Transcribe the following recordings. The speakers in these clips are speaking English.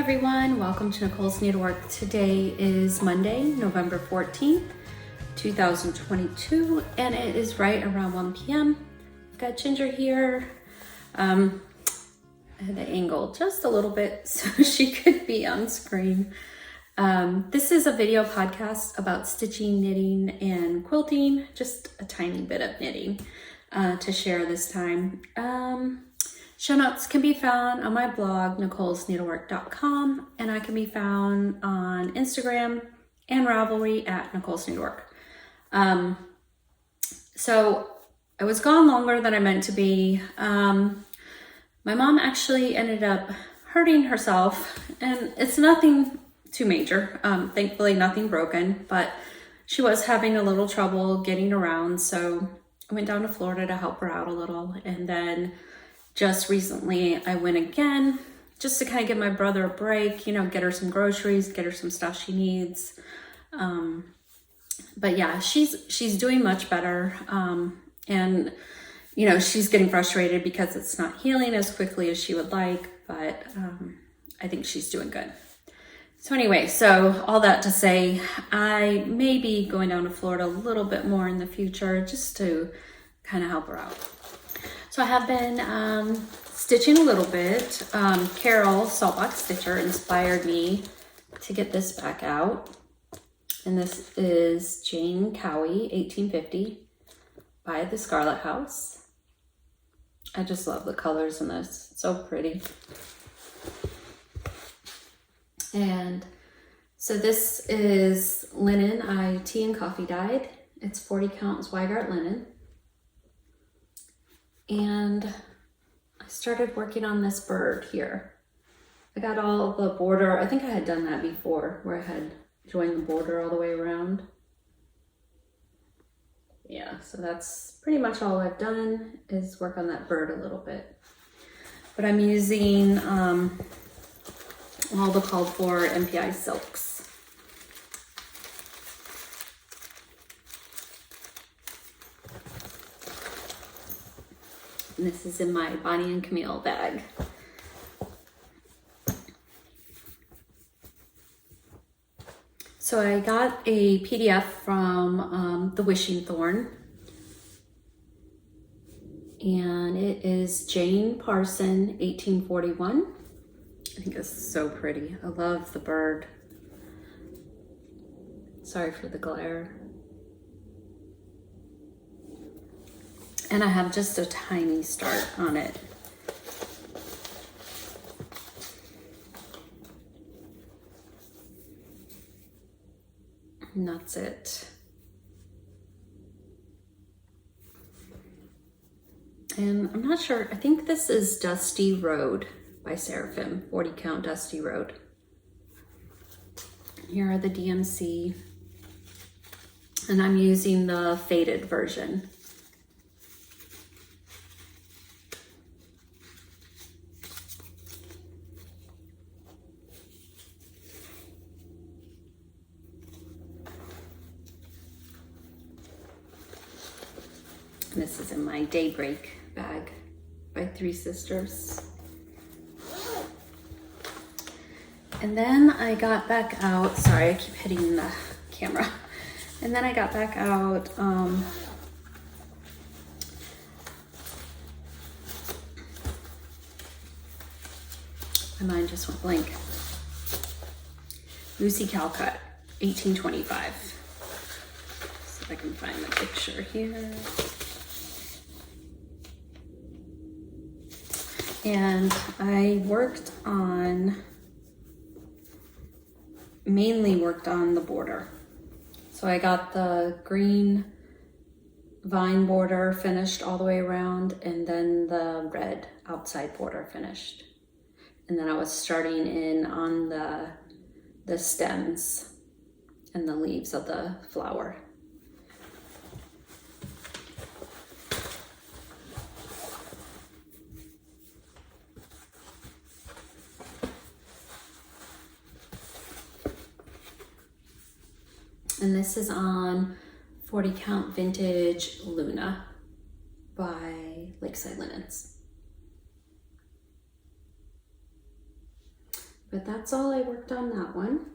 everyone, welcome to Nicole's Needlework. Today is Monday, November 14th, 2022, and it is right around 1 p.m. I've got Ginger here. I had to angle just a little bit so she could be on screen. This is a video podcast about stitching, knitting, and quilting, just a tiny bit of knitting to share this time. Show notes can be found on my blog, nicolesneedlework.com, and I can be found on Instagram and Ravelry at Nicole's Needlework. So I was gone longer than I meant to be. My mom actually ended up hurting herself, and it's nothing too major. Thankfully, nothing broken, but she was having a little trouble getting around. So I went down to Florida to help her out a little, and then just recently I went again just to kind of give my brother a break, get her some groceries, get her some stuff she needs. But yeah, she's doing much better. And she's getting frustrated because it's not healing as quickly as she would like, but I think she's doing good. So anyway, so all that to say, I may be going down to Florida a little bit more in the future just to kind of help her out. So I have been stitching a little bit. Carol, Saltbox Stitcher, inspired me to get this back out. And this is Jane Cowie, 1850, by the Scarlet House. I just love the colors in this. It's so pretty. And so this is linen I tea and coffee dyed. It's 40 count Zweigart linen. And I started working on this bird here. I got all the border. I think I had done that before, where I had joined the border all the way around. Yeah, so that's pretty much all I've done is work on that bird a little bit. But I'm using all the called for MPI silks. And this is in my Bonnie and Camille bag. So I got a PDF from The Wishing Thorn. And it is Jane Parson, 1841. I think it's so pretty. I love the bird. Sorry for the glare. And I have just a tiny start on it. And that's it. And I'm not sure, I think this is Dusty Road by Seraphim, 40 count Dusty Road. Here are the DMC. And I'm using the faded version. And this is in my Daybreak bag by Three Sisters. And then I got back out, sorry, I keep hitting the camera. And then I got back out my mind just went blank. Lucy Calcutt, 1825. See if I can find the picture here. And I mainly worked on the border. So I got the green vine border finished all the way around, and then the red outside border finished. And then I was starting in on the stems and the leaves of the flower. And this is on 40 count vintage Luna by Lakeside Linens. But that's all I worked on that one.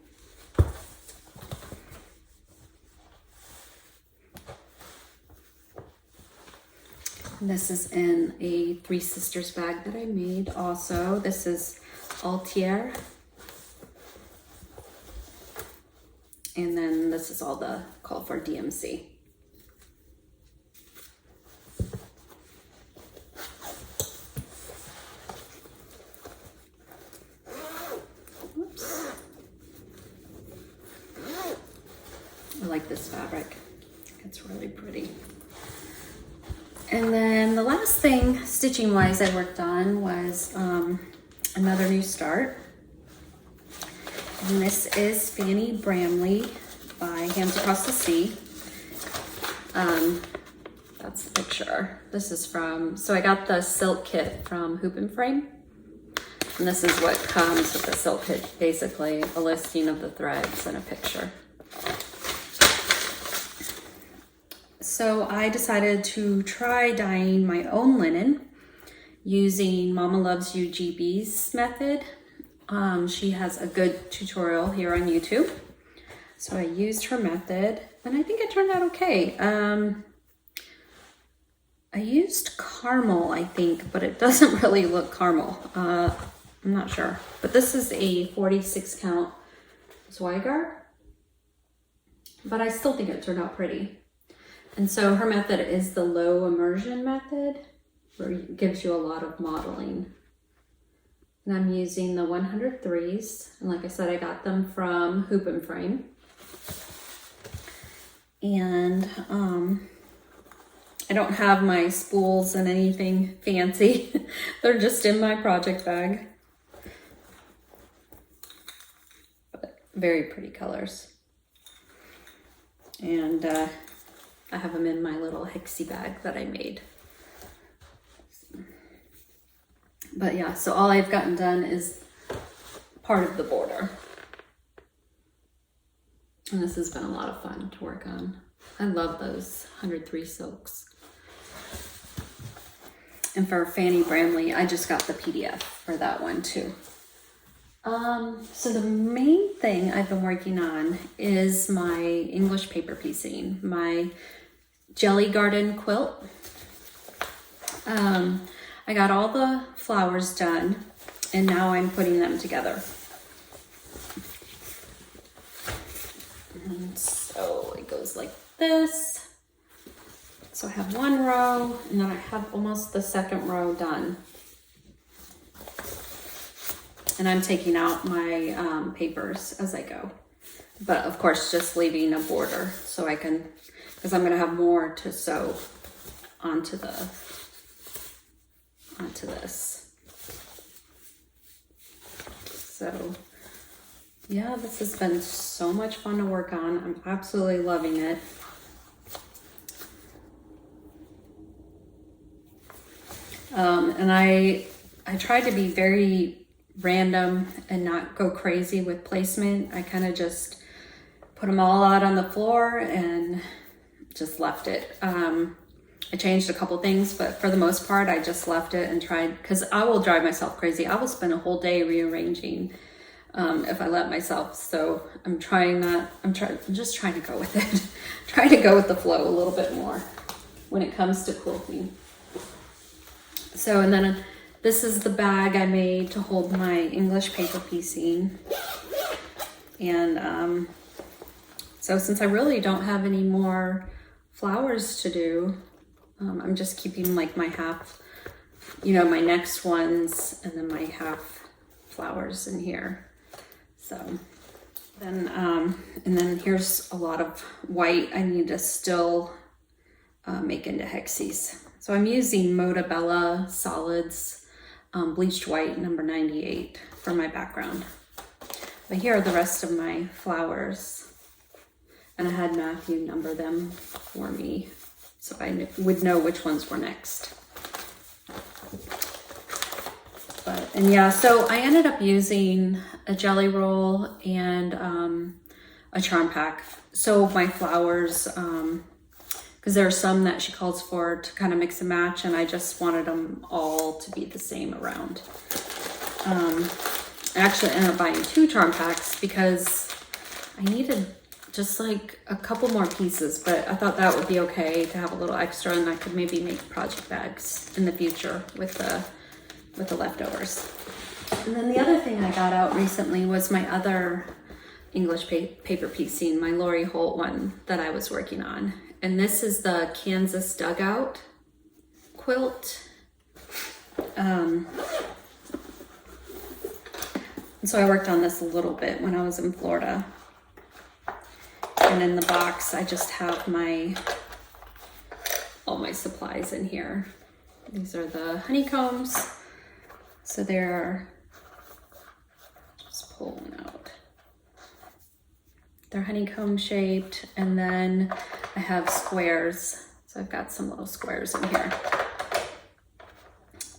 And this is in a Three Sisters bag that I made also. This is Altier. And then this is all the call for DMC. Oops. I like this fabric. It's really pretty. And then the last thing, stitching wise, I worked on was another new start. And this is Fanny Bramley by Hands Across the Sea. That's the picture. This is from, so I got the silk kit from Hoop and Frame. And this is what comes with the silk kit, basically a listing of the threads and a picture. So I decided to try dyeing my own linen using Mama Loves You GB's method. She has a good tutorial here on YouTube. So I used her method and I think it turned out okay. I used caramel, I think, but it doesn't really look caramel. I'm not sure. But this is a 46 count Zweigart. But I still think it turned out pretty. And so her method is the low immersion method, where it gives you a lot of modeling. And I'm using the 103s. And like I said, I got them from Hoop and Frame. And I don't have my spools and anything fancy. They're just in my project bag. But very pretty colors. And I have them in my little Hexie bag that I made. But yeah, so all I've gotten done is part of the border. And this has been a lot of fun to work on. I love those 103 silks. And for Fanny Bramley, I just got the PDF for that one too. So the main thing I've been working on is my English paper piecing, my Jelly Garden quilt. I got all the flowers done and now I'm putting them together. And so it goes like this. So I have one row and then I have almost the second row done. And I'm taking out my papers as I go. But of course, just leaving a border so I can, because I'm gonna have more to sew onto this. So yeah, this has been so much fun to work on. I'm absolutely loving it. And I tried to be very random and not go crazy with placement. I kind of just put them all out on the floor and just left it. I changed a couple things, but for the most part, I just left it and tried, because I will drive myself crazy. I will spend a whole day rearranging if I let myself. So I'm just trying to go with it. Trying to go with the flow a little bit more when it comes to quilting. So, and then this is the bag I made to hold my English paper piecing. And so since I really don't have any more flowers to do, I'm just keeping like my half, my next ones and then my half flowers in here. So then, and then here's a lot of white I need to still make into hexies. So I'm using Motabella Solids Bleached White number 98 for my background. But here are the rest of my flowers. And I had Matthew number them for me so I would know which ones were next. And yeah, so I ended up using a jelly roll and a charm pack. So my flowers, because there are some that she calls for to kind of mix and match, and I just wanted them all to be the same around. I actually ended up buying 2 charm packs because I needed just like a couple more pieces, but I thought that would be okay to have a little extra, and I could maybe make project bags in the future with the leftovers. And then the other thing I got out recently was my other English paper piecing, my Lori Holt one that I was working on. And this is the Kansas Dugout quilt. And so I worked on this a little bit when I was in Florida. And in the box, I just have all my supplies in here. These are the honeycombs. So they're, just pull one out. They're honeycomb shaped, and then I have squares. So I've got some little squares in here.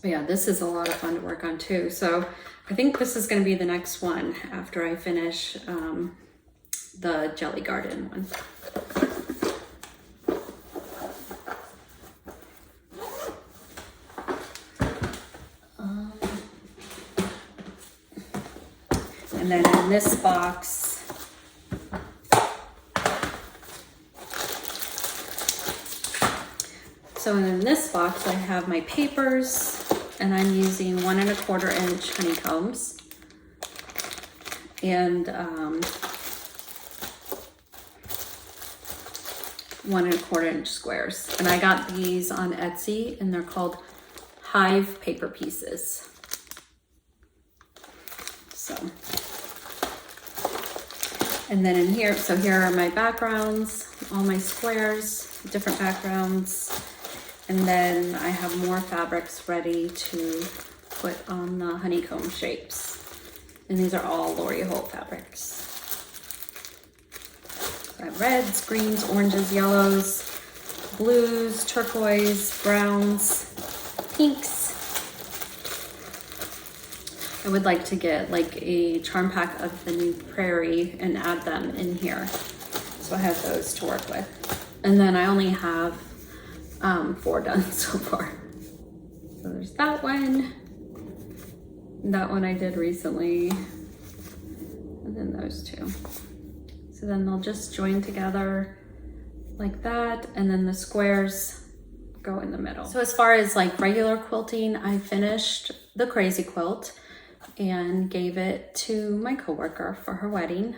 But yeah, this is a lot of fun to work on too. So I think this is gonna be the next one after I finish the Jelly Garden one. And then in this box, so in this box I have my papers, and I'm using 1 1/4 inch honeycombs and 1 1/4 inch squares. And I got these on Etsy, and they're called Hive paper pieces. So, and then in here, so here are my backgrounds, all my squares, different backgrounds. And then I have more fabrics ready to put on the honeycomb shapes. And these are all Lori Holt fabrics. So I have reds, greens, oranges, yellows, blues, turquoise, browns, pinks. I would like to get like a charm pack of the New Prairie and add them in here. So I have those to work with. And then I only have 4 done so far. So there's that one. That one I did recently. And then those 2. So then they'll just join together like that. And then the squares go in the middle. So as far as like regular quilting, I finished the crazy quilt and gave it to my coworker for her wedding.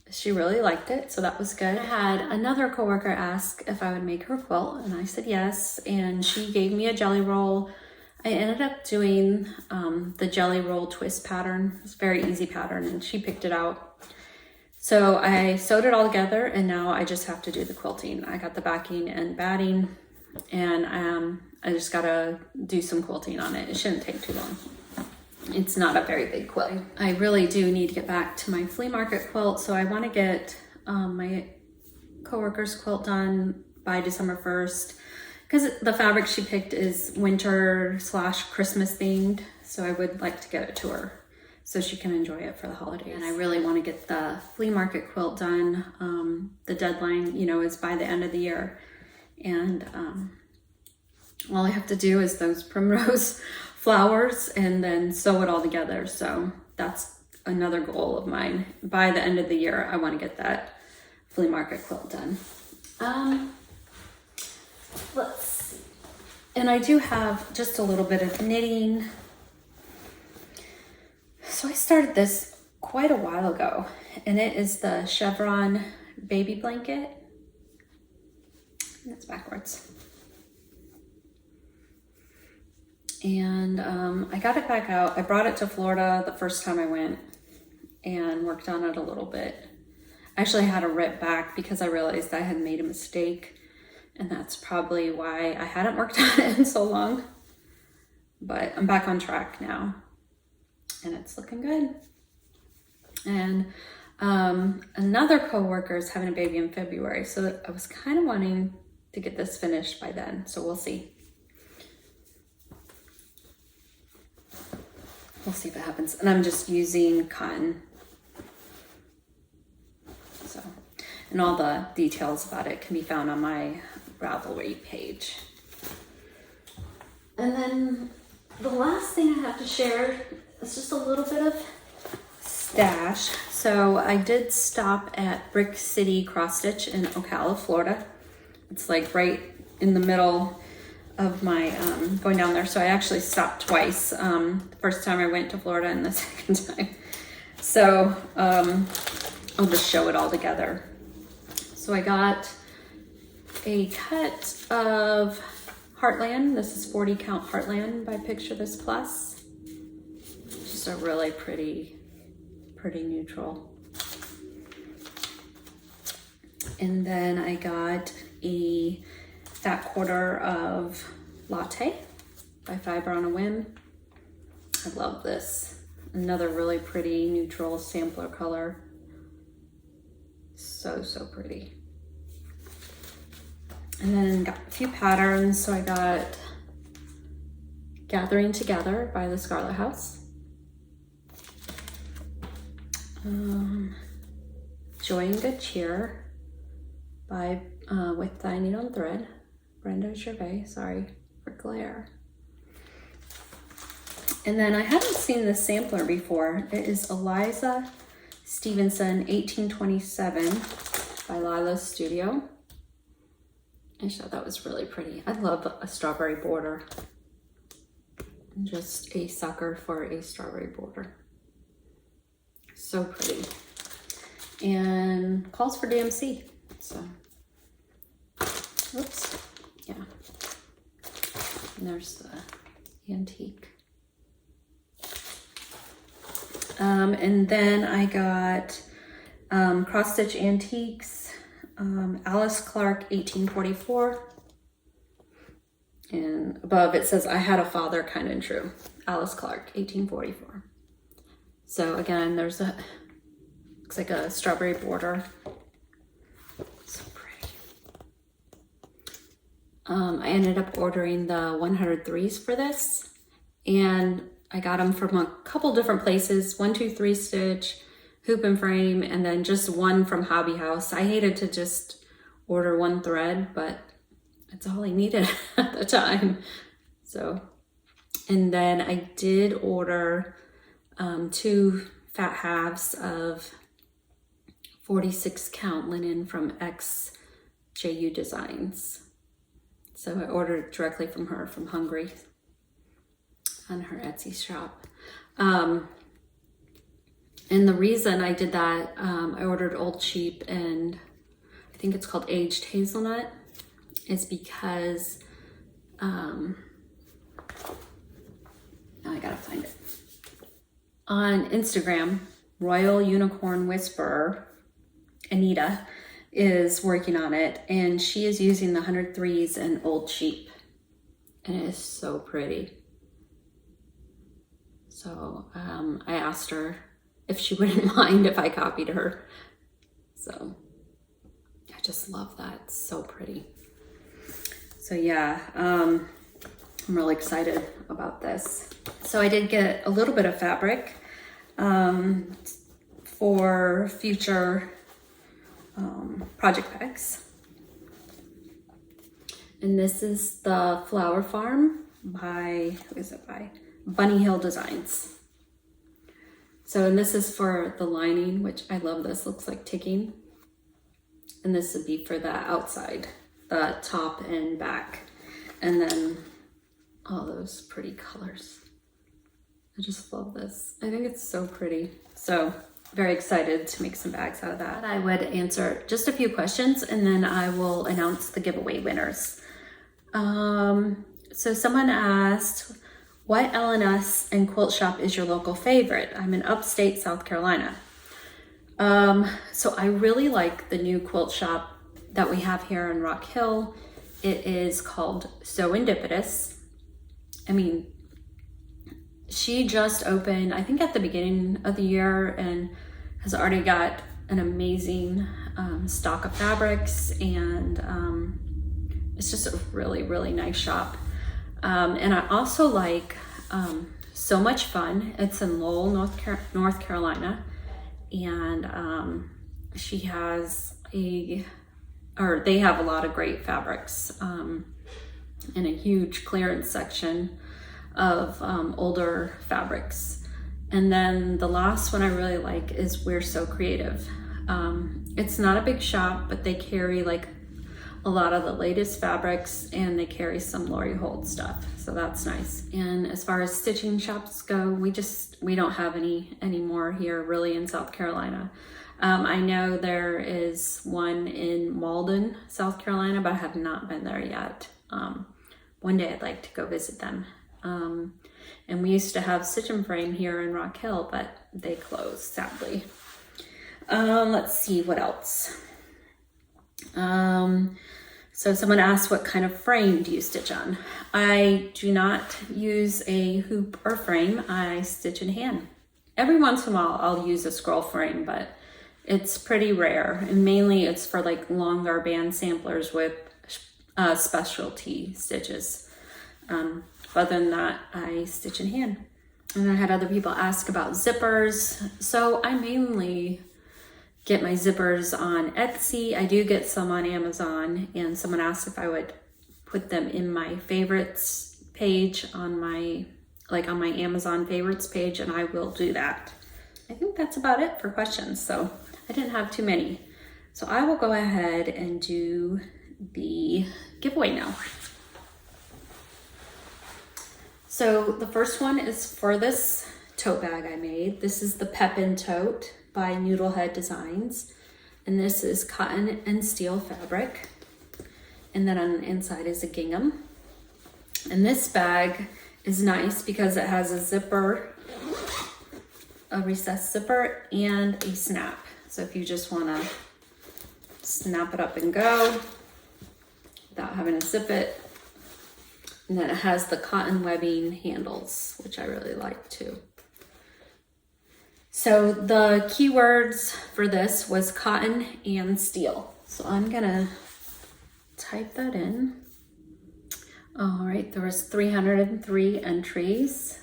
She really liked it, so that was good. I had another coworker ask if I would make her quilt, and I said yes, and she gave me a jelly roll. I ended up doing the jelly roll twist pattern. It's a very easy pattern, and she picked it out. So I sewed it all together, and now I just have to do the quilting. I got the backing and batting, and I just gotta do some quilting on it. It shouldn't take too long. It's not a very big quilt. I really do need to get back to my flea market quilt, so I want to get my coworker's quilt done by December 1st, because the fabric she picked is winter/Christmas themed, so I would like to get it to her so she can enjoy it for the holidays. And I really want to get the flea market quilt done. The deadline, is by the end of the year, and all I have to do is those primrose flowers and then sew it all together. So that's another goal of mine. By the end of the year, I want to get that flea market quilt done. Let's see. And I do have just a little bit of knitting. So I started this quite a while ago, and it is the chevron baby blanket. That's backwards. And I got it back out. I brought it to Florida the first time I went and worked on it a little bit. I actually had to rip back because I realized I had made a mistake, and that's probably why I hadn't worked on it in so long. But I'm back on track now, and it's looking good. And another coworker is having a baby in February, so I was kind of wanting to get this finished by then, so we'll see. We'll see if it happens. And I'm just using cotton. So, and all the details about it can be found on my Ravelry page. And then the last thing I have to share is just a little bit of stash. So I did stop at Brick City Cross Stitch in Ocala, Florida. It's like right in the middle of my going down there. So I actually stopped twice. The first time I went to Florida and the second time. So I'll just show it all together. So I got a cut of Heartland. This is 40 count Heartland by Picture This Plus. Just a really pretty neutral. And then I got a fat quarter of Latte by Fiber on a Whim. I love this. Another really pretty neutral sampler color. So pretty. And then got a few patterns. So I got Gathering Together by the Scarlet House. Joy and Good Cheer by With Thy Needle and Thread, Brenda Gervais. Sorry for glare. And then I haven't seen this sampler before. It is Eliza Stevenson 1827 by Lila's Studio. I just thought that was really pretty. I love a strawberry border. I'm just a sucker for a strawberry border. So pretty. And calls for DMC. So, oops, yeah. And there's the antique. And then I got Cross Stitch Antiques, Alice Clark 1844. And above it says, I had a father, kind and true. Alice Clark 1844. So again, there's a, looks like a strawberry border. So pretty. I ended up ordering the 103s for this, and I got them from a couple different places, 123 Stitch, Hoop and Frame, and then just one from Hobby House. I hated to just order one thread, but it's all I needed at the time. So, and then I did order 2 fat halves of 46 count linen from XJU Designs. So I ordered directly from her, from Hungary, on her Etsy shop. And the reason I did that, I ordered Old Cheap and I think it's called Aged Hazelnut, is because, now I gotta find it. On Instagram, Royal Unicorn Whisperer, Anita, is working on it, and she is using the 103s and Old Cheap, and it is so pretty. So I asked her if she wouldn't mind if I copied her. So I just love that. It's so pretty. So yeah, I'm really excited about this. So I did get a little bit of fabric for future project packs. And this is the Flower Farm by, who is it by? Bunny Hill Designs. So, and this is for the lining, which I love this, looks like ticking. And this would be for the outside, the top and back. And then all those pretty colors. I just love this. I think it's so pretty. So very excited to make some bags out of that. I would answer just a few questions and then I will announce the giveaway winners. So someone asked, what LNS and quilt shop is your local favorite? I'm in upstate South Carolina. So I really like the new quilt shop that we have here in Rock Hill. It is called Sewindipitous. I mean, she just opened, I think at the beginning of the year, and has already got an amazing stock of fabrics, and it's just a really, really nice shop. And I also like So Much Fun. It's in Lowell, North Carolina, and she has they have a lot of great fabrics in a huge clearance section. of older fabrics. And then the last one I really like is We're So Creative. It's not a big shop, but they carry like a lot of the latest fabrics, and they carry some Lori Holt stuff, so that's nice. And as far as stitching shops go, we don't have any anymore here really in South Carolina. I know there is one in Malden, South Carolina, but I have not been there yet. One day I'd like to go visit them. And we used to have Stitch and Frame here in Rock Hill, but they closed, sadly. Let's see what else. So someone asked, what kind of frame do you stitch on? I do not use a hoop or frame. I stitch in hand. Every once in a while I'll use a scroll frame, but it's pretty rare. And mainly it's for like longer band samplers with specialty stitches. Other than that, I stitch in hand. And I had other people ask about zippers. So I mainly get my zippers on Etsy. I do get some on Amazon, and someone asked if I would put them in my favorites page on my Amazon favorites page, and I will do that. I think that's about it for questions. So I didn't have too many. So I will go ahead and do the giveaway now. So the first one is for this tote bag I made. This is the Pepin Tote by Noodlehead Designs, and this is cotton and steel fabric, and then on the inside is a gingham. And this bag is nice because it has a zipper, a recessed zipper, and a snap. So if you just want to snap it up and go without having to zip it. And then it has the cotton webbing handles, which I really like too. So the keywords for this was cotton and steel. So I'm gonna type that in. All right, there was 303 entries.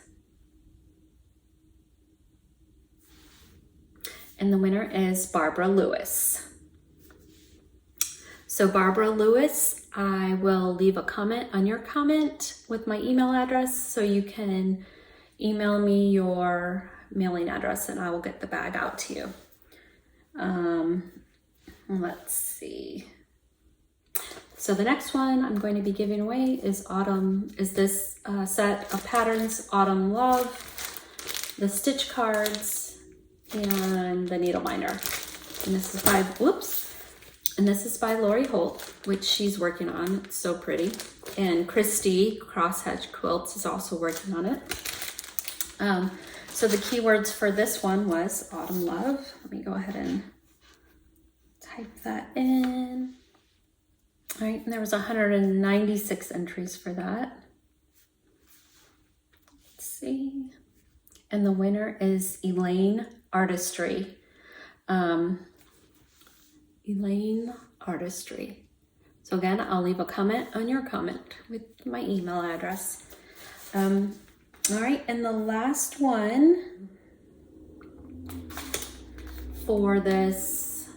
And the winner is Barbara Lewis. So Barbara Lewis, I will leave a comment on your comment with my email address, so you can email me your mailing address and I will get the bag out to you. Let's see. So the next one I'm going to be giving away is this set of patterns, Autumn Love, the stitch cards, and the needle minder. And this is by Lori Holt, which she's working on. It's so pretty. And Christy Crosshatch Quilts is also working on it. So the keywords for this one was Autumn Love. Let me go ahead and type that in. All right, and there was 196 entries for that. Let's see. And the winner is Elaine Artistry. Elaine Artistry. So again, I'll leave a comment on your comment with my email address. All right, and the last one for this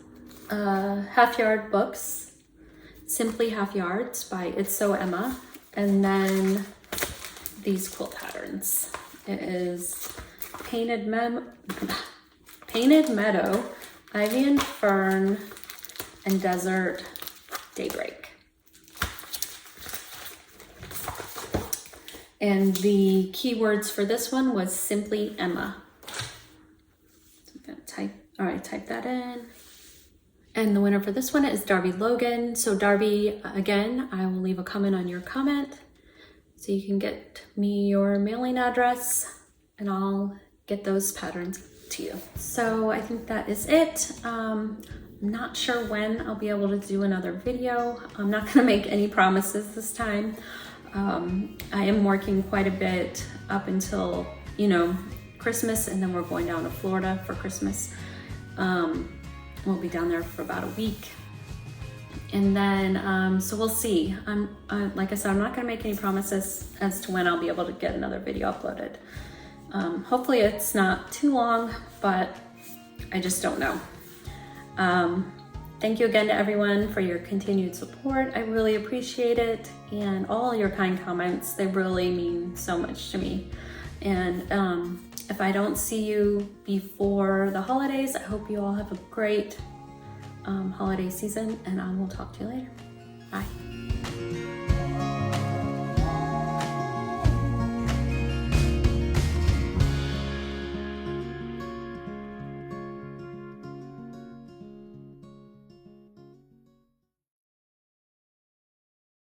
Half Yard Books, Simply Half Yards by It's So Emma, and then these quilt patterns. It is Painted Meadow, Ivy and Fern, and Desert Daybreak. And the keywords for this one was Simply Emma. So I'm gonna type that in. And the winner for this one is Darby Logan. So Darby, again, I will leave a comment on your comment so you can get me your mailing address and I'll get those patterns to you. So I think that is it. I'm not sure when I'll be able to do another video. I'm not gonna make any promises this time. I am working quite a bit up until, Christmas, and then we're going down to Florida for Christmas. We'll be down there for about a week. And then, so we'll see. Like I said, I'm not gonna make any promises as to when I'll be able to get another video uploaded. Hopefully it's not too long, but I just don't know. Thank you again to everyone for your continued support. I really appreciate it, and all your kind comments. They really mean so much to me. And if I don't see you before the holidays, I hope you all have a great holiday season, and I will talk to you later. Bye.